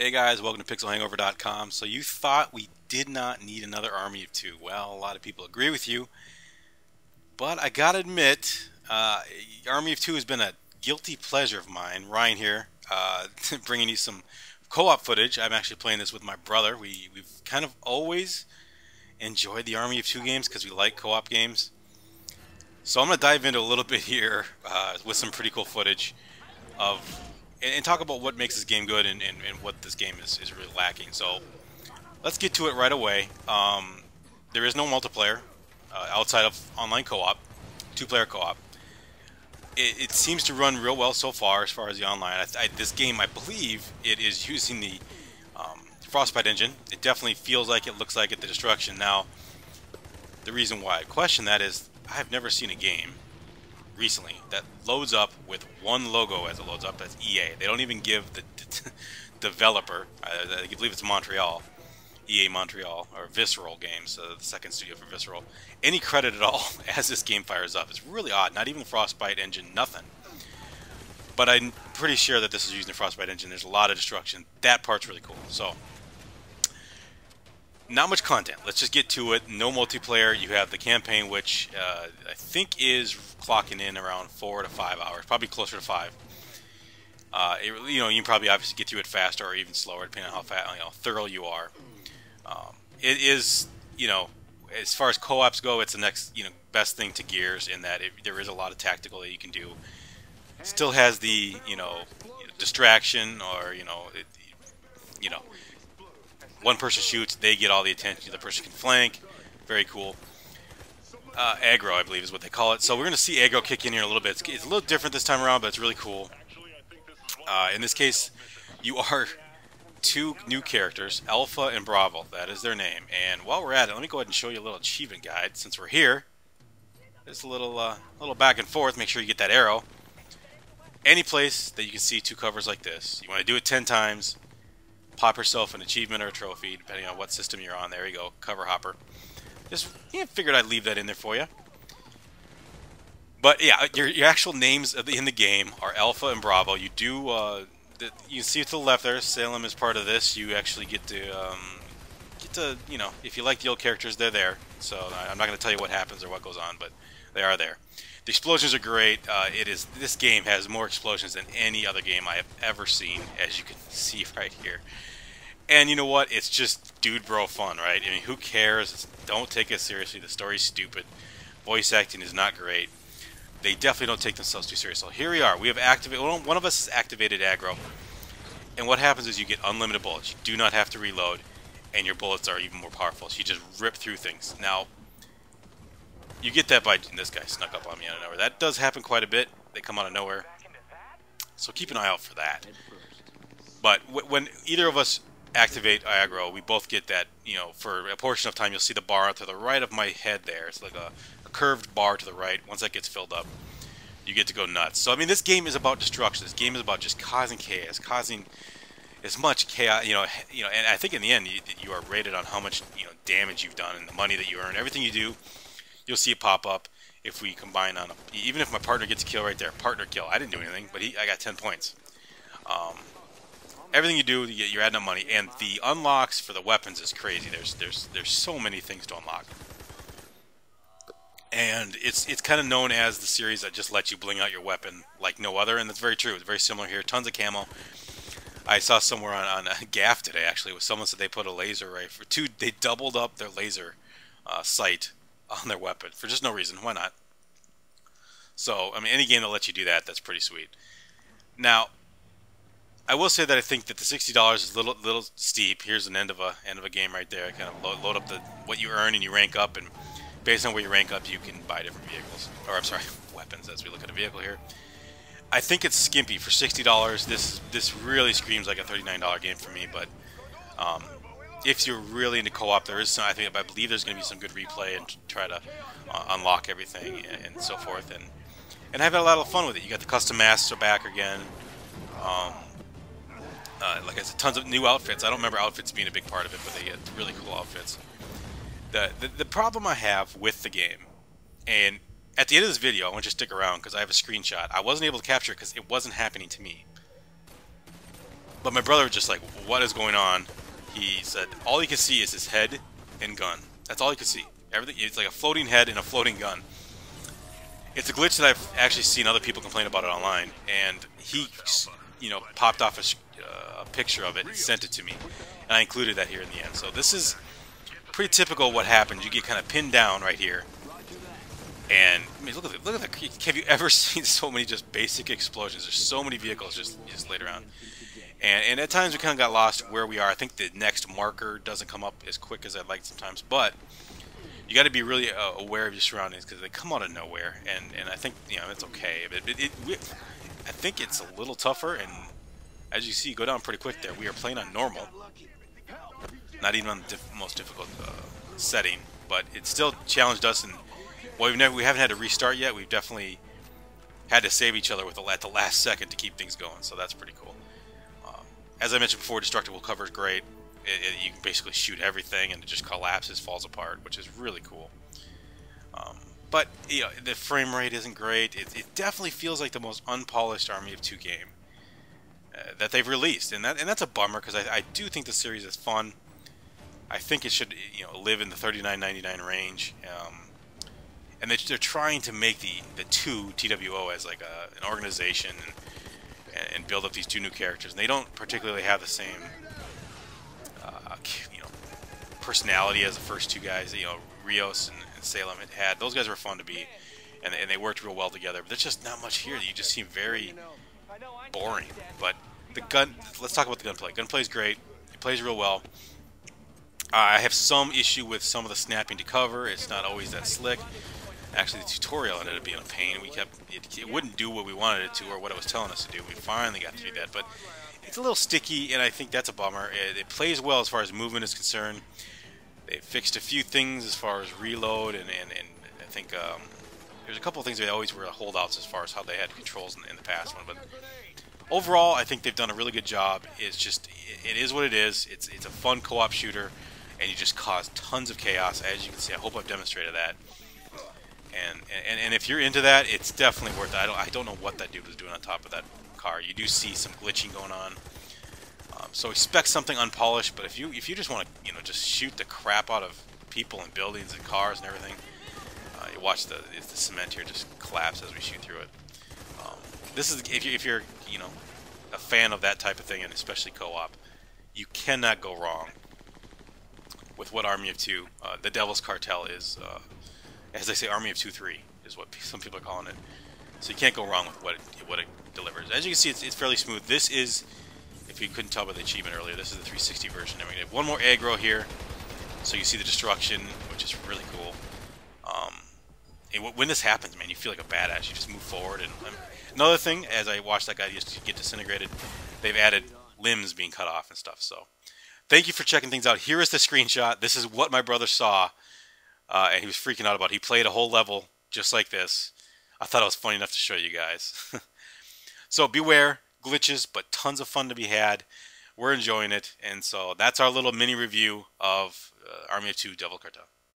Hey guys, welcome to PixelHangover.com. So you thought we did not need another Army of Two. Well, a lot of people agree with you, but I gotta admit, Army of Two has been a guilty pleasure of mine. Ryan here, bringing you some co-op footage. I'm actually playing this with my brother. We've kind of always enjoyed the Army of Two games because we like co-op games. So I'm gonna dive into a little bit here with some pretty cool footage of and talk about what makes this game good and what this game is really lacking. So let's get to it right away. There is no multiplayer outside of online co-op, two-player co-op. It seems to run real well so far as the online. This game, I believe, it is using the Frostbite engine. It definitely feels like it, looks like it, the Destruction. Now, the reason why I question that is I have never seen a game recently that loads up with one logo as it loads up as EA. They don't even give the developer, I believe it's Montreal, EA Montreal, or Visceral Games, the second studio for Visceral, any credit at all as this game fires up. It's really odd. Not even the Frostbite engine, nothing. But I'm pretty sure that this is using the Frostbite engine. There's a lot of destruction. That part's really cool. So, not much content. Let's just get to it. No multiplayer. You have the campaign, which I think is clocking in around 4 to 5 hours, probably closer to 5. You can probably obviously get through it faster or even slower, depending on how thorough you are. It is, as far as co-ops go, it's the next best thing to Gears in that there is a lot of tactical that you can do. It still has the distraction or one person shoots, they get all the attention, the other person can flank. Very cool. Aggro, I believe, is what they call it. So we're going to see aggro kick in here a little bit. It's a little different this time around, but it's really cool. In this case, you are two new characters, Alpha and Bravo. That is their name. And while we're at it, let me go ahead and show you a little achievement guide. Since we're here, there's a little back and forth. Make sure you get that arrow. Any place that you can see two covers like this, you want to do it 10 times. Pop yourself an achievement or a trophy, depending on what system you're on. There you go, cover hopper. Just figured I'd leave that in there for you. But yeah, your actual names in the game are Alpha and Bravo. You do you see to the left there, Salem is part of this. You actually get to if you like the old characters, they're there. So I'm not going to tell you what happens or what goes on, but they are there. The explosions are great. This game has more explosions than any other game I have ever seen, as you can see right here. And you know what? It's just dude bro fun, right? I mean, who cares? Don't take it seriously. The story's stupid. Voice acting is not great. They definitely don't take themselves too seriously. So here we are. We have activated. One of us has activated aggro. And what happens is you get unlimited bullets. You do not have to reload, and your bullets are even more powerful. So you just rip through things. Now, you get that by this guy snuck up on me out of nowhere. That does happen quite a bit. They come out of nowhere. So keep an eye out for that. But when either of us activate aggro, we both get that, for a portion of time you'll see the bar to the right of my head there. It's like a curved bar to the right. Once that gets filled up, you get to go nuts. So I mean, this game is about destruction. This game is about just causing chaos, causing as much chaos, and I think in the end you are rated on how much damage you've done and the money that you earn. Everything you do, you'll see it pop up. If we combine on even if my partner gets a kill right there, partner kill. I didn't do anything, but I got 10 points. Everything you do, you're adding up money, and the unlocks for the weapons is crazy. There's so many things to unlock, and it's kind of known as the series that just lets you bling out your weapon like no other, and that's very true. It's very similar here. Tons of camo. I saw somewhere on a gaff today actually, with someone said they put a laser rifle. They doubled up their laser sight on their weapon for just no reason. Why not? So I mean, any game that lets you do that, that's pretty sweet. Now, I will say that I think that the $60 is a little steep. Here's an end of a game right there. I kind of load up what you earn and you rank up, and based on where you rank up, you can buy different vehicles. Or I'm sorry, weapons. As we look at a vehicle here, I think it's skimpy for $60. This really screams like a $39 game for me. But if you're really into co-op, there is some. I believe there's going to be some good replay and try to unlock everything and so forth, and have a lot of fun with it. You got the custom masks are back again. Like I said, tons of new outfits. I don't remember outfits being a big part of it, but they get really cool outfits. The problem I have with the game, and at the end of this video, I want you to stick around because I have a screenshot. I wasn't able to capture it because it wasn't happening to me. But my brother was just like, what is going on? He said all he could see is his head and gun. That's all he could see. Everything, it's like a floating head and a floating gun. It's a glitch that I've actually seen other people complain about it online, and he, popped off a picture of it and sent it to me, and I included that here in the end. So this is pretty typical what happens. You get kind of pinned down right here, and I mean, look at the. Have you ever seen so many just basic explosions? There's so many vehicles just laid around, and at times we kind of got lost where we are. I think the next marker doesn't come up as quick as I'd like sometimes, but you got to be really aware of your surroundings because they come out of nowhere, and I think it's okay. But I think it's a little tougher, and as you see, go down pretty quick there. We are playing on normal, not even on the most difficult setting, but it still challenged us. And well, we haven't had to restart yet. We've definitely had to save each other at the last second to keep things going. So that's pretty cool. As I mentioned before, destructible cover is great. You can basically shoot everything and it just collapses, falls apart, which is really cool. But the frame rate isn't great. It definitely feels like the most unpolished Army of Two game that they've released, and that's a bummer because I do think the series is fun. I think it should live in the $39.99 range, and they're trying to make the two TWO as like an organization and build up these two new characters. And they don't particularly have the same personality as the first two guys. Rios and Salem had. Those guys were fun to be, and they worked real well together. But there's just not much here. You just seem very boring. But the gun. Let's talk about the gunplay. Gunplay is great. It plays real well. I have some issue with some of the snapping to cover. It's not always that slick. Actually, the tutorial ended up being a pain. It wouldn't do what we wanted it to or what it was telling us to do. We finally got through that, but it's a little sticky, and I think that's a bummer. It plays well as far as movement is concerned. They fixed a few things as far as reload, and I think there's a couple of things that always were holdouts as far as how they had controls in the past one. But overall, I think they've done a really good job. It's just, it is what it is. It's a fun co-op shooter, and you just cause tons of chaos, as you can see. I hope I've demonstrated that. And if you're into that, it's definitely worth it. I don't know what that dude was doing on top of that car. You do see some glitching going on. So expect something unpolished, but if you just want to just shoot the crap out of people and buildings and cars and everything, you watch the cement here just collapse as we shoot through it. This is if you're a fan of that type of thing, and especially co-op, you cannot go wrong with what Army of Two, the Devil's Cartel is. As they say, Army of 2-3 is what some people are calling it. So you can't go wrong with what it delivers. As you can see, it's fairly smooth. This is, if you couldn't tell by the achievement earlier, this is the 360 version. And we have one more aggro here, so you see the destruction, which is really cool. And when this happens, man, you feel like a badass. You just move forward. And another thing, as I watched that guy just get disintegrated, they've added limbs being cut off and stuff. So thank you for checking things out. Here is the screenshot. This is what my brother saw. And he was freaking out about it. He played a whole level just like this. I thought it was funny enough to show you guys. So beware, glitches, but tons of fun to be had. We're enjoying it. And so that's our little mini review of Army of Two Devil Cartel.